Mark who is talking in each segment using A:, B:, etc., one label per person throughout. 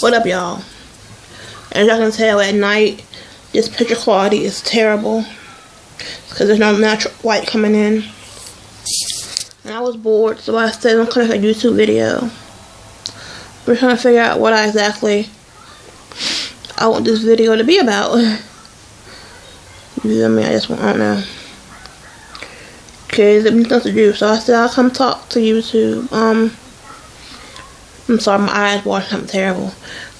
A: What up, y'all? As y'all can tell, at night this picture quality is terrible because there's no natural light coming in. And I was bored, so I said I'm gonna make a YouTube video. We're trying to figure out what I want this video to be about. You know me? I don't know. Cause there's nothing to do, so I said I'll come talk to YouTube. I'm sorry, my eyes watering something terrible.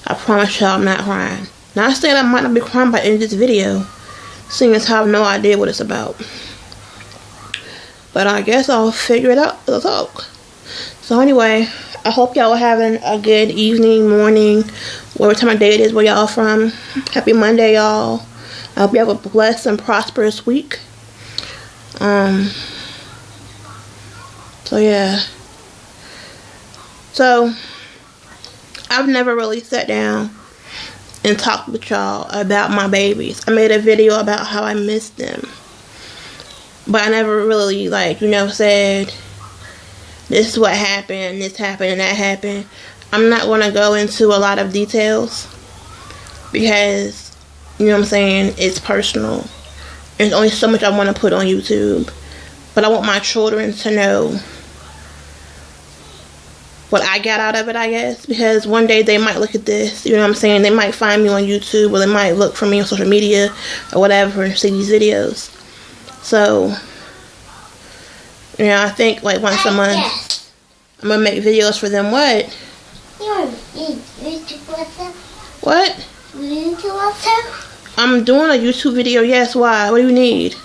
A: I promise y'all I'm not crying. Now I said I might not be crying by the end of this video, seeing as how I have no idea what it's about. But I guess I'll figure it out as I talk. So anyway, I hope y'all are having a good evening, morning, whatever time of day it is where y'all from. Happy Monday, y'all. I hope you have a blessed and prosperous week. So yeah. So I've never really sat down and talked with y'all about my babies. I made a video about how I miss them, but I never really said this is what happened, this happened, and that happened. I'm not going to go into a lot of details because, you know what I'm saying, it's personal. There's only so much I want to put on YouTube. But I want my children to know what I got out of it, I guess. Because one day they might look at this, you know what I'm saying? They might find me on YouTube, or they might look for me on social media or whatever and see these videos. So, I think once a month I'm going to make videos for them. What? What? I'm doing a YouTube video, yes. Why? What do you need?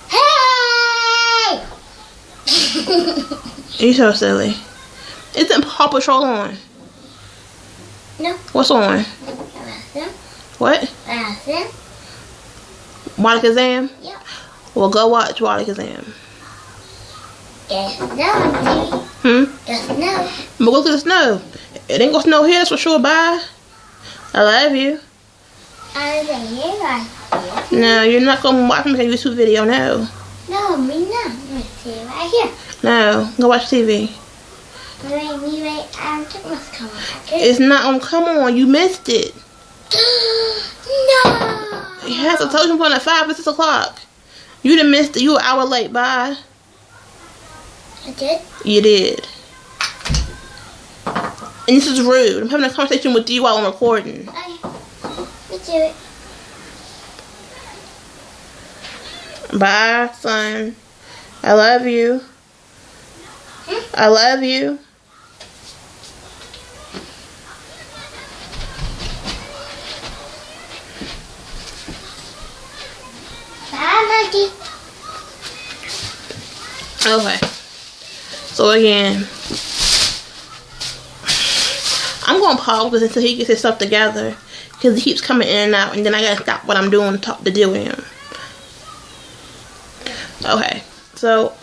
B: Hey!
A: You're so silly. Isn't Paw Patrol on?
B: No.
A: What's on? What? Wally Kazam?
B: Yep.
A: Well, go watch Wally Kazam.
B: There's snow, baby. There's snow.
A: But look at the snow. It ain't gonna snow here, that's for sure. Bye. I love you. No, you're not gonna watch me make a YouTube video, no.
B: No, me not. Let me see right here.
A: No, go watch TV. It's not gonna come on. You missed it.
B: No.
A: Yes, I told you I'm at 5 or 6 o'clock. You done missed it. You an hour late. Bye.
B: I did?
A: You did. And this is rude. I'm having a conversation with you while I'm recording.
B: Okay. Me do it.
A: Bye, son. I love you. I love you.
B: Bye, Maggie.
A: Okay. So again, I'm going to pause this until he gets his stuff together, because he keeps coming in and out, and then I got to stop what I'm doing to deal with him. Okay, so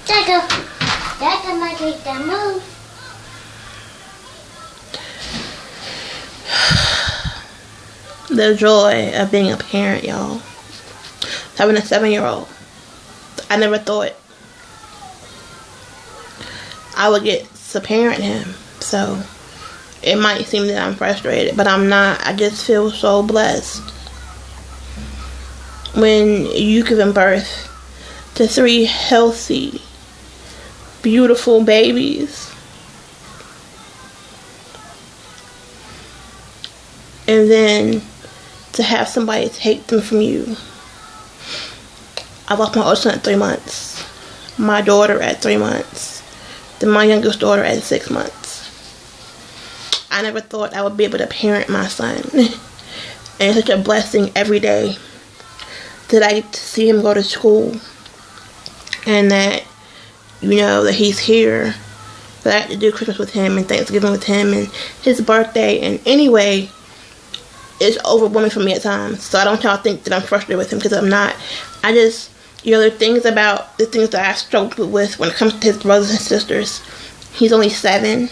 B: Jacko might make that move.
A: the joy of being a parent, y'all. Having a 7-year-old. I never thought I would get to parent him. So it might seem that I'm frustrated, but I'm not. I just feel so blessed. When you give birth to 3 healthy, beautiful babies, and then to have somebody take them from you. I lost my oldest son at 3 months, my daughter at 3 months, then my youngest daughter at 6 months. I never thought I would be able to parent my son. And it's such a blessing every day that I get to see him go to school, and that, that he's here, that I have to do Christmas with him and Thanksgiving with him and his birthday. And anyway, it's overwhelming for me at times. So I don't want y'all think that I'm frustrated with him, because I'm not. I just, there are things about the things that I struggle with when it comes to his brothers and sisters. He's only 7.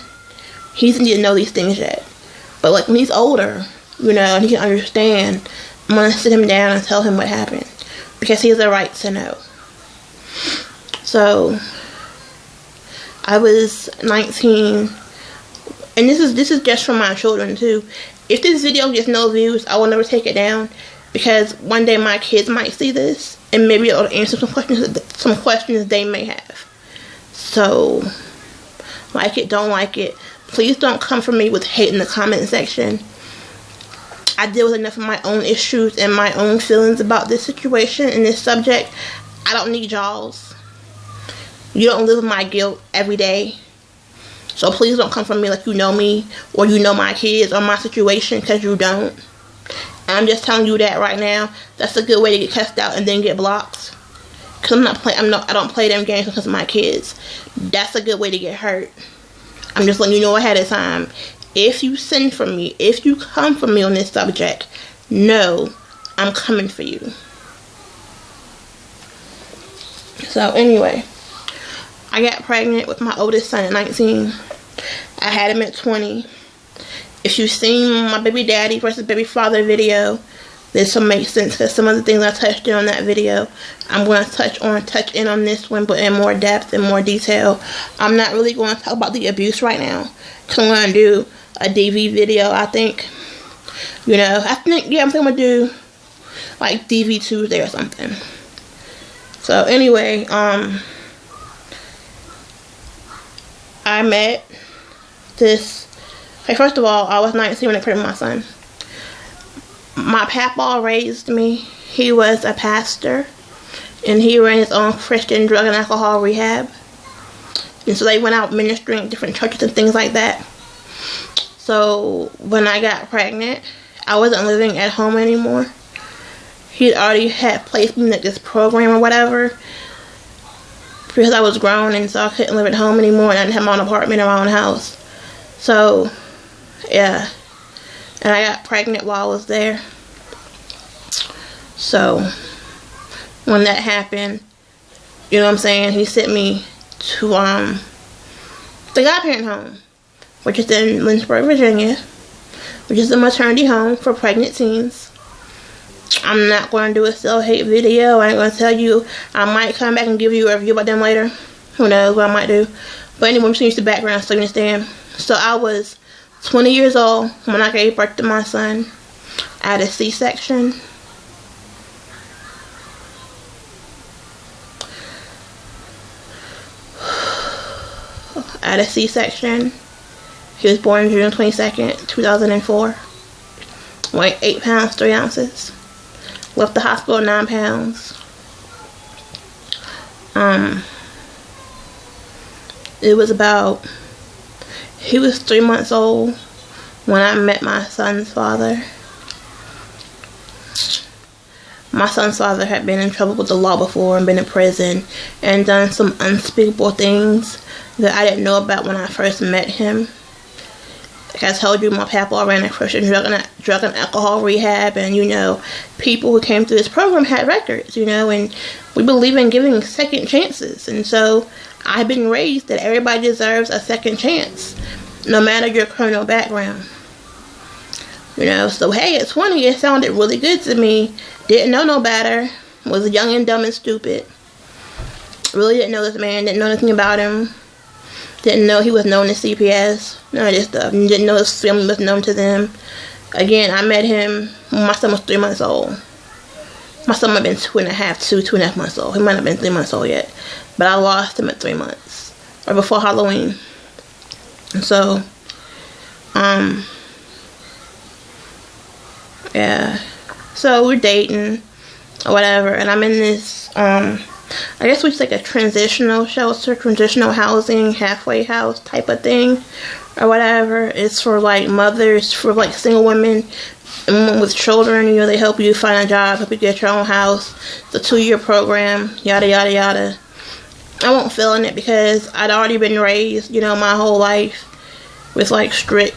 A: He doesn't need to know these things yet. But when he's older, and he can understand, I'm going to sit him down and tell him what happened, because he has a right to know. So I was 19, and this is just for my children too. If this video gets no views, I will never take it down, because one day my kids might see this and maybe it'll answer some questions they may have. So, like it, don't like it, please don't come for me with hate in the comment section. I deal with enough of my own issues and my own feelings about this situation and this subject. I don't need y'all's. You don't live with my guilt every day. So please don't come from me like you know me or you know my kids or my situation, because you don't. And I'm just telling you that right now. That's a good way to get cussed out and then get blocked. Because I don't play them games because of my kids. That's a good way to get hurt. I'm just letting you know ahead of time. If you send for me, if you come for me on this subject, no, I'm coming for you. So anyway, I got pregnant with my oldest son at 19. I had him at 20. If you've seen my baby daddy versus baby father video, this will make sense, because some of the things I touched on that video, I'm going to touch in on this one, but in more depth and more detail. I'm not really going to talk about the abuse right now, because I'm going to do a DV video, I think. I'm going to do like DV Tuesday or something. So anyway, I met this. Okay, first of all, I was 19 when I pregnant my son. My papa raised me. He was a pastor, and he ran his own Christian drug and alcohol rehab. And so they went out ministering at different churches and things like that. So when I got pregnant, I wasn't living at home anymore. He already had placed me in like this program or whatever, because I was grown, and so I couldn't live at home anymore, and I didn't have my own apartment or my own house. So yeah, and I got pregnant while I was there. So when that happened, you know what I'm saying, he sent me to the godparent home, which is in Lynchburg, Virginia, which is a maternity home for pregnant teens. I'm not going to do a self-hate video. I ain't going to tell you. I might come back and give you a review about them later. Who knows what I might do. But anyway, I'm just going to use the background so you understand. So I was 20 years old when I gave birth to my son. I had a C-section. He was born June 22nd, 2004. Weighed 8 pounds, 3 ounces. Left the hospital 9 pounds. He was 3 months old when I met my son's father. My son's father had been in trouble with the law before and been in prison and done some unspeakable things that I didn't know about when I first met him. Like I told you, my papa ran a Christian drug and alcohol rehab, and people who came through this program had records, and we believe in giving second chances. And so I've been raised that everybody deserves a second chance, no matter your criminal background. So hey, at 20 it sounded really good to me. Didn't know no better. Was young and dumb and stupid. Really didn't know this man, didn't know anything about him. Didn't know he was known as CPS. None of this stuff. Didn't know his family was known to them. Again, I met him when my son was 3 months old. My son might have been 2.5 months old. He might not have been 3 months old yet. But I lost him at 3 months. Or before Halloween. And so, yeah. So we're dating or whatever. And I'm in this, I guess we like a transitional shelter, transitional housing, halfway house type of thing, or whatever. It's for like mothers, for like single women and women with children. They help you find a job, help you get your own house. It's a 2-year program, yada yada yada. I won't fill in it because I'd already been raised, my whole life with like strict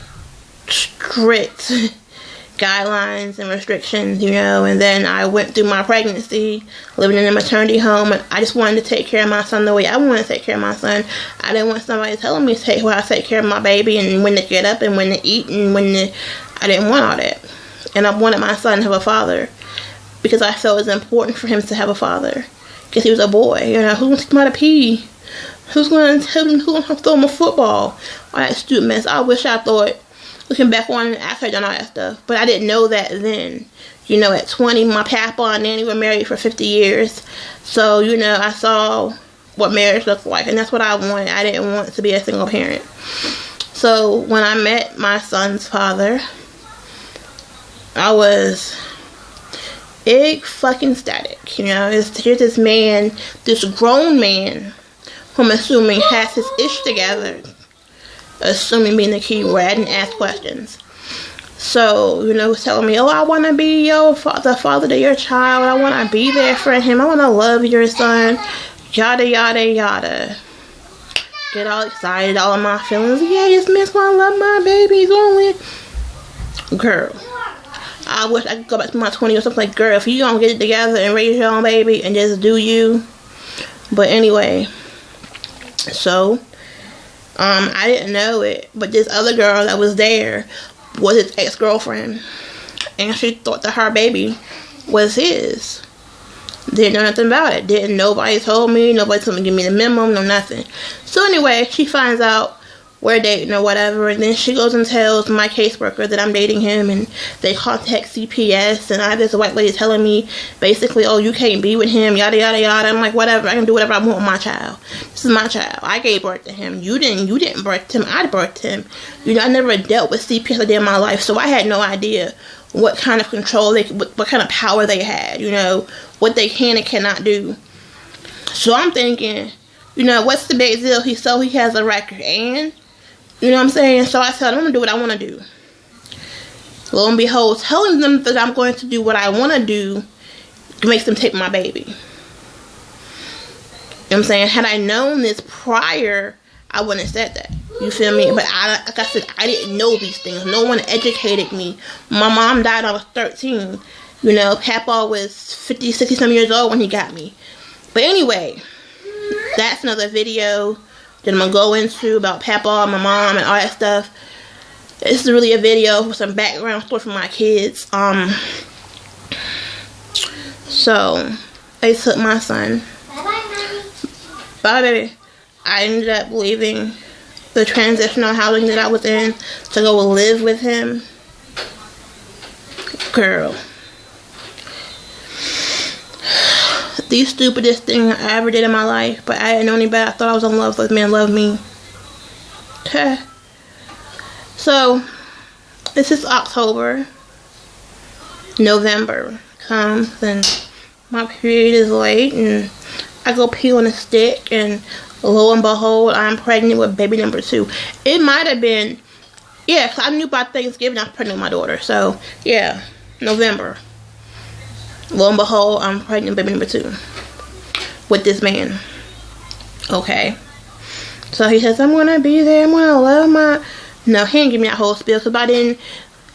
A: guidelines and restrictions, and then I went through my pregnancy, living in a maternity home, and I just wanted to take care of my son the way I wanted to take care of my son. I didn't want somebody telling me how to take care of my baby and when to get up and when to eat and I didn't want all that. And I wanted my son to have a father because I felt it was important for him to have a father. because he was a boy. You know, who's going to teach him how to pee? Who's going to tell him, who's going to throw him a football? All that stupid mess. I wish I thought, looking back on it, I could have done all that stuff. But I didn't know that then. You know, at 20, my papa and nanny were married for 50 years. So, you know, I saw what marriage looked like. And that's what I wanted. I didn't want to be a single parent. So, when I met my son's father, I was fucking ecstatic. You know, here's this man, this grown man, who I'm assuming has his ish together. Assuming being the key word. I didn't ask questions. So, you know, was telling me, oh, I want to be the father to your child. I want to be there for him. I want to love your son. Yada, yada, yada. Get all excited, all of my feelings. Yeah, this man's going to love my babies only. Girl, I wish I could go back to my 20s or something like, girl, if you don't get it together and raise your own baby and just do you. But anyway, so, I didn't know it, but this other girl that was there was his ex-girlfriend, and she thought that her baby was his. Didn't know nothing about it. Nobody told me. Nobody told me to give me the memo. No nothing. So anyway, she finds out we're dating or whatever, and then she goes and tells my caseworker that I'm dating him, and they contact CPS, and I have this white lady telling me basically, oh, you can't be with him, yada yada yada. I'm like, whatever, I can do whatever I want with my child. This is my child. I gave birth to him. You didn't birth him. I birthed him. You know, I never dealt with CPS a day in my life, so I had no idea what kind of control what kind of power they had, you know, what they can and cannot do. So I'm thinking, you know, what's the big deal? He has a record, and you know what I'm saying? So I said, I'm going to do what I want to do. Lo and behold, telling them that I'm going to do what I want to do makes them take my baby. You know what I'm saying? Had I known this prior, I wouldn't have said that. You feel me? But like I said, I didn't know these things. No one educated me. My mom died when I was 13. You know, Papa was 50, 60 some years old when he got me. But anyway, that's another video that I'm going to go into about Papa, my mom, and all that stuff. This is really a video with some background story for my kids. So, they took my son. Bye, baby. I ended up leaving the transitional housing that I was in to go live with him. Girl. The stupidest thing I ever did in my life, but I didn't know any better. I thought I was in love with this man loved me. So, this is October. November comes and my period is late and I go pee on a stick and lo and behold, I'm pregnant with baby number 2. It might have been, yeah, 'cause I knew by Thanksgiving I was pregnant with my daughter. So, yeah, November. Lo and behold, I'm pregnant with baby number 2 with this man. Okay. So he says, I'm going to be there. I'm going to love my... No, he didn't give me that whole spiel. Because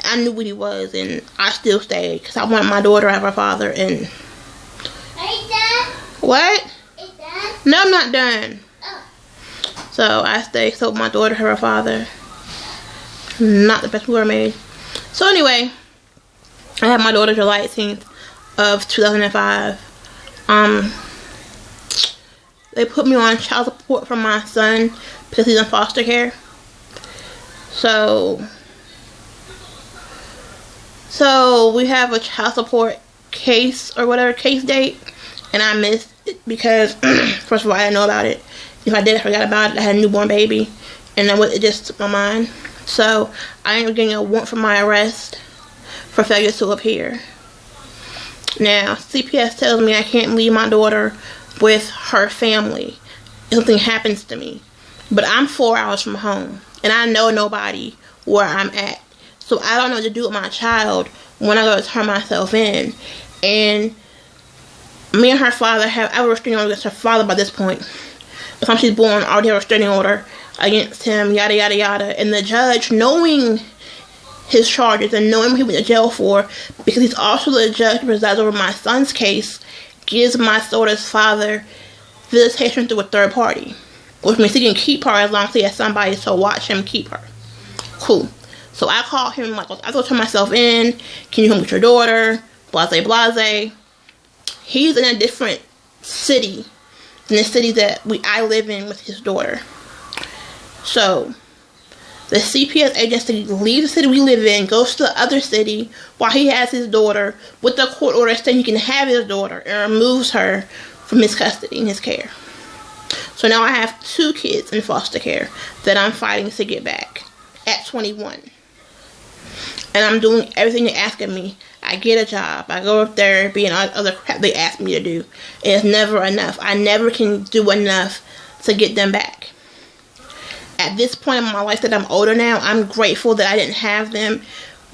A: I knew what he was. And I still stayed. Because I wanted my daughter to have her father. And...
B: Are you done?
A: What?
B: Are you done?
A: No, I'm not done.
B: Oh.
A: So I stayed. So my daughter had her father. Not the best we ever made. So anyway, I had my daughter July 18th of 2005. They put me on child support for my son because he's in foster care. So we have a child support case or whatever case date, and I missed it because first of all I didn't know about it. If I did, I forgot about it. I had a newborn baby, and it just slipped my mind. So I ended up getting a warrant for my arrest for failure to appear. Now, CPS tells me I can't leave my daughter with her family if something happens to me. But I'm 4 hours from home, and I know nobody where I'm at. So I don't know what to do with my child when I go to turn myself in. And me and her father I have a restraining order against her father by this point. By the time she's born, I already have a restraining order against him, yada, yada, yada. And the judge, knowing his charges and knowing what he went to jail for, because he's also the judge who presides over my son's case, gives my daughter's father visitation through a third party, which means he can keep her as long as he has somebody to watch him keep her. Cool. So I called him, like, I go turn myself in, can you come with your daughter, blase blase. He's in a different city than the city that I live in with his daughter. So the CPS agency leaves the city we live in, goes to the other city while he has his daughter with the court order saying he can have his daughter, and removes her from his custody and his care. So now I have 2 kids in foster care that I'm fighting to get back at 21. And I'm doing everything they ask of me. I get a job. I go to therapy and all other crap they ask me to do. And it's never enough. I never can do enough to get them back. At this point in my life that I'm older now, I'm grateful that I didn't have them,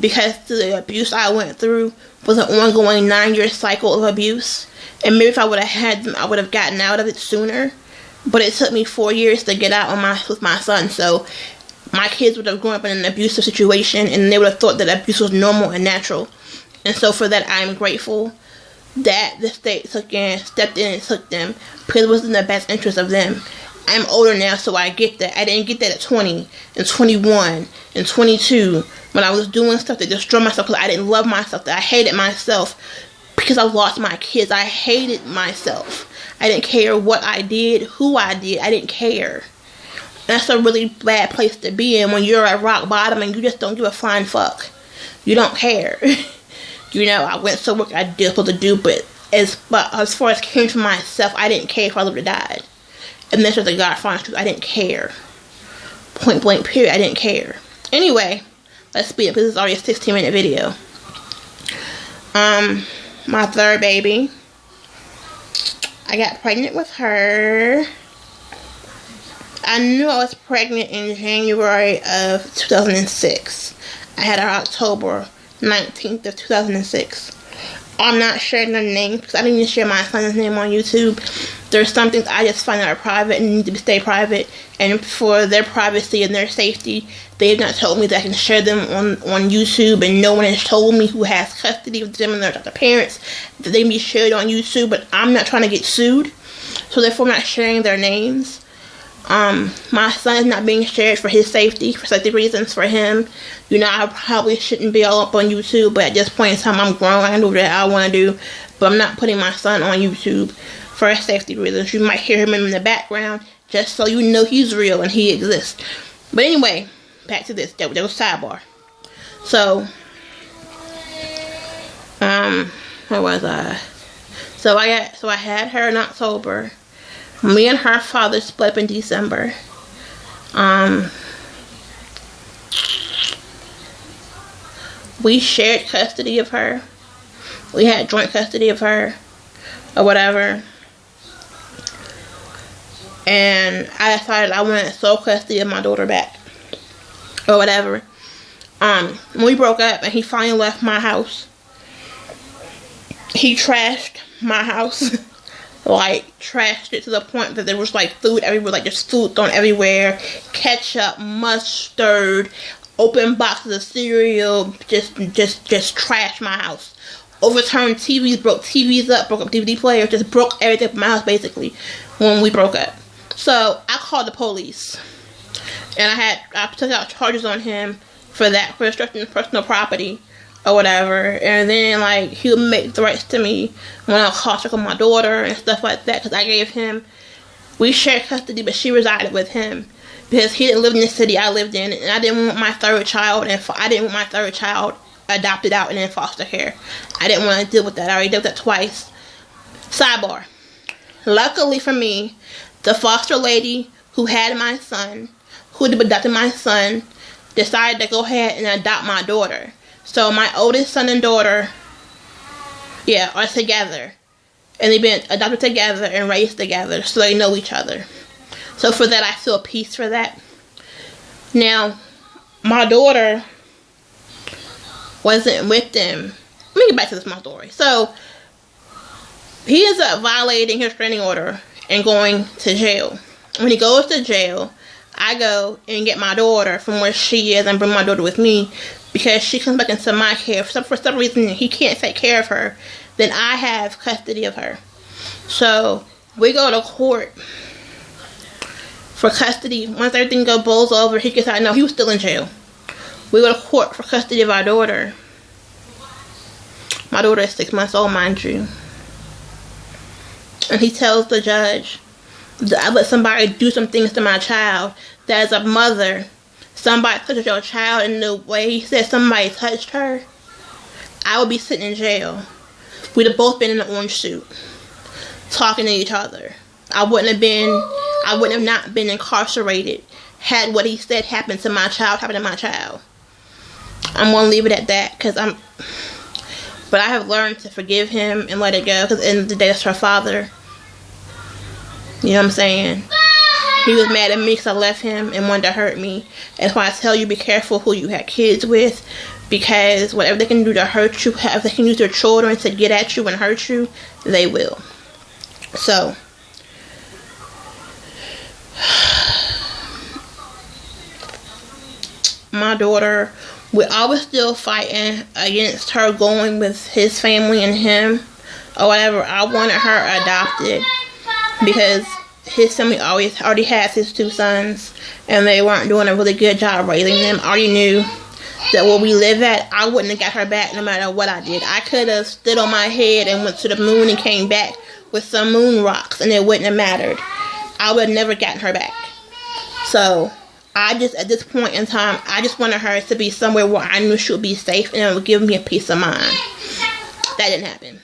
A: because the abuse I went through was an ongoing 9-year cycle of abuse. And maybe if I would have had them, I would have gotten out of it sooner. But it took me 4 years to get out with my son. So my kids would have grown up in an abusive situation, and they would have thought that abuse was normal and natural. And so for that, I'm grateful that the state stepped in and took them, because it was in the best interest of them. I'm older now, so I get that. I didn't get that at 20 and 21 and 22 when I was doing stuff to destroy myself, because I didn't love myself, that I hated myself because I lost my kids. I hated myself. I didn't care what I did, who I did. I didn't care. That's a really bad place to be in when you're at rock bottom and you just don't give a flying fuck. You don't care. You know, I went to work I did supposed to do, but as far as caring for myself, I didn't care if I lived or died. And that's just the God honest truth. I didn't care. Point blank period. I didn't care. Anyway, let's speed up, because this is already a 16-minute video. My 3rd baby, I got pregnant with her. I knew I was pregnant in January of 2006. I had her October 19th of 2006. I'm not sharing their name because I didn't even share my son's name on YouTube. There's some things I just find that are private and need to stay private. And for their privacy and their safety, they have not told me that I can share them on YouTube. And no one has told me who has custody of them and their parents that they can be shared on YouTube. But I'm not trying to get sued, so therefore I'm not sharing their names. My son is not being shared for his safety, for safety reasons for him. You know, I probably shouldn't be all up on YouTube, but at this point in time, I'm grown. I can do what I want to do, but I'm not putting my son on YouTube for safety reasons. You might hear him in the background, just so you know he's real and he exists. But anyway, back to this. That was sidebar. So, where was I? So I had her in October. Me and her father split up in December. We shared custody of her. We had joint custody of her, or whatever. And I decided I wanted sole custody of my daughter back, or whatever. When we broke up and he finally left my house, he trashed my house. Like, trashed it to the point that there was, like, food everywhere, like, there's food thrown everywhere, ketchup, mustard, open boxes of cereal, just trashed my house. Overturned TVs, broke TVs up, broke up DVD players, just broke everything up in my house, basically, when we broke up. So, I called the police, and I took out charges on him for that, for destruction of personal property, or whatever. And then, like, he would make threats to me when I called check on my daughter and stuff like that, because I gave him, we shared custody, but she resided with him because he didn't live in the city I lived in, and I didn't want my 3rd child, and I didn't want my 3rd child adopted out and in foster care. I didn't want to deal with that. I already dealt with that twice. Sidebar. Luckily for me, the foster lady who had my son, who had adopted my son, decided to go ahead and adopt my daughter. So my oldest son and daughter, are together. And they've been adopted together and raised together, so they know each other. So for that, I feel peace for that. Now, my daughter wasn't with them. Let me get back to this, my story. So, he ends up violating his restraining order and going to jail. When he goes to jail, I go and get my daughter from where she is and bring my daughter with me, because she comes back into my care. For some reason, he can't take care of her. Then I have custody of her. So, we go to court for custody. Once everything bowls over, he gets out. No, he was still in jail. We go to court for custody of our daughter. My daughter is 6 months old, mind you. and he tells the judge that I let somebody do some things to my child, that as a mother, somebody touches your child in the way he said somebody touched her, I would be sitting in jail. We'd have both been in an orange suit, talking to each other. I wouldn't have not been incarcerated had what he said happened to my child happened to my child. I'm gonna leave it at that, but I have learned to forgive him and let it go, because at the end of the day, that's her father. You know what I'm saying? He was mad at me because I left him and wanted to hurt me. That's why I tell you, be careful who you have kids with, because whatever they can do to hurt you, if they can use their children to get at you and hurt you, they will. So, my daughter, I was still fighting against her going with his family and him or whatever. I wanted her adopted because his family already has his 2 sons, and they weren't doing a really good job raising them. I already knew that where we live at, I wouldn't have got her back no matter what I did. I could have stood on my head and went to the moon and came back with some moon rocks, and it wouldn't have mattered. I would have never gotten her back. So, at this point in time, I just wanted her to be somewhere where I knew she would be safe and it would give me a peace of mind. That didn't happen.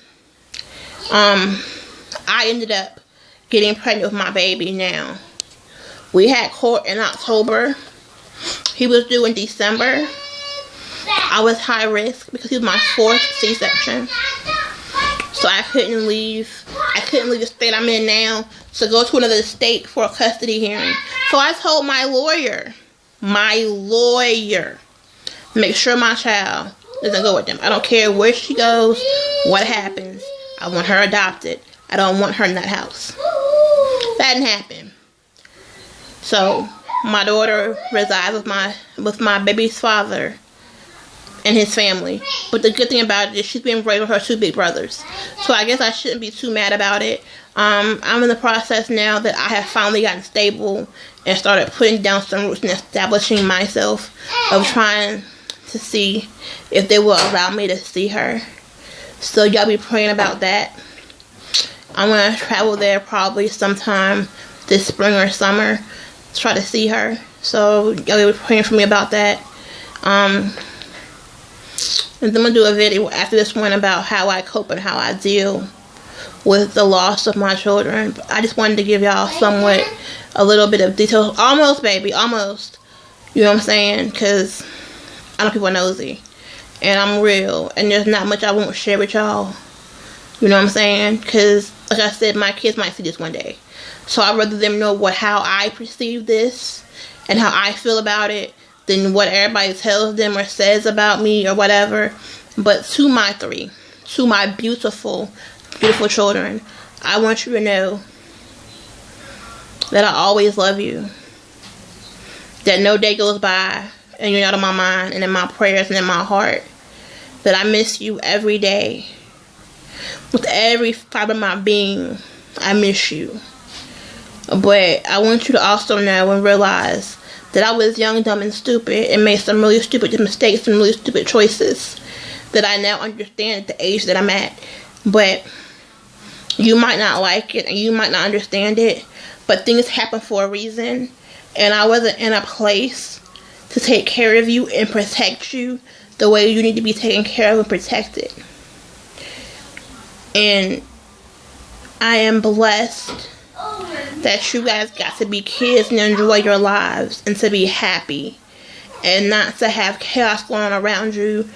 A: I ended up getting pregnant with my baby now. We had court in October. He was due in December. I was high risk because he was my 4th C-section. So I couldn't leave the state I'm in now to go to another state for a custody hearing. So I told my lawyer, make sure my child doesn't go with them. I don't care where she goes, what happens. I want her adopted. I don't want her in that house. That didn't happen. So my daughter resides with my baby's father and his family. But the good thing about it is she's being raised with her 2 big brothers. So I guess I shouldn't be too mad about it. I'm in the process now that I have finally gotten stable and started putting down some roots and establishing myself, of trying to see if they will allow me to see her. So y'all be praying about that. I'm going to travel there probably sometime this spring or summer to try to see her. So y'all be praying for me about that. And then I'm going to do a video after this one about how I cope and how I deal with the loss of my children. But I just wanted to give y'all a little bit of detail. Almost, baby, almost. You know what I'm saying? Because I know people are nosy. And I'm real. And there's not much I won't share with y'all. You know what I'm saying? Because, like I said, my kids might see this one day. So I'd rather them know how I perceive this and how I feel about it than what everybody tells them or says about me or whatever. But to my 3, to my beautiful, beautiful children, I want you to know that I always love you. That no day goes by and you're not on my mind and in my prayers and in my heart. That I miss you every day. With every fiber of my being, I miss you. But I want you to also know and realize that I was young, dumb, and stupid and made some really stupid mistakes and really stupid choices that I now understand at the age that I'm at. But you might not like it and you might not understand it, but things happen for a reason, and I wasn't in a place to take care of you and protect you the way you need to be taken care of and protected. And I am blessed that you guys got to be kids and enjoy your lives and to be happy and not to have chaos going on around you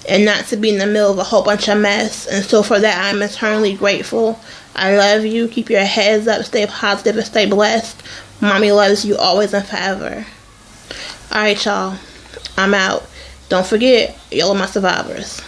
A: and not to be in the middle of a whole bunch of mess. And so for that, I'm eternally grateful. I love you. Keep your heads up. Stay positive and stay blessed. Mommy loves you always and forever. Alright, y'all. I'm out. Don't forget, y'all are my survivors.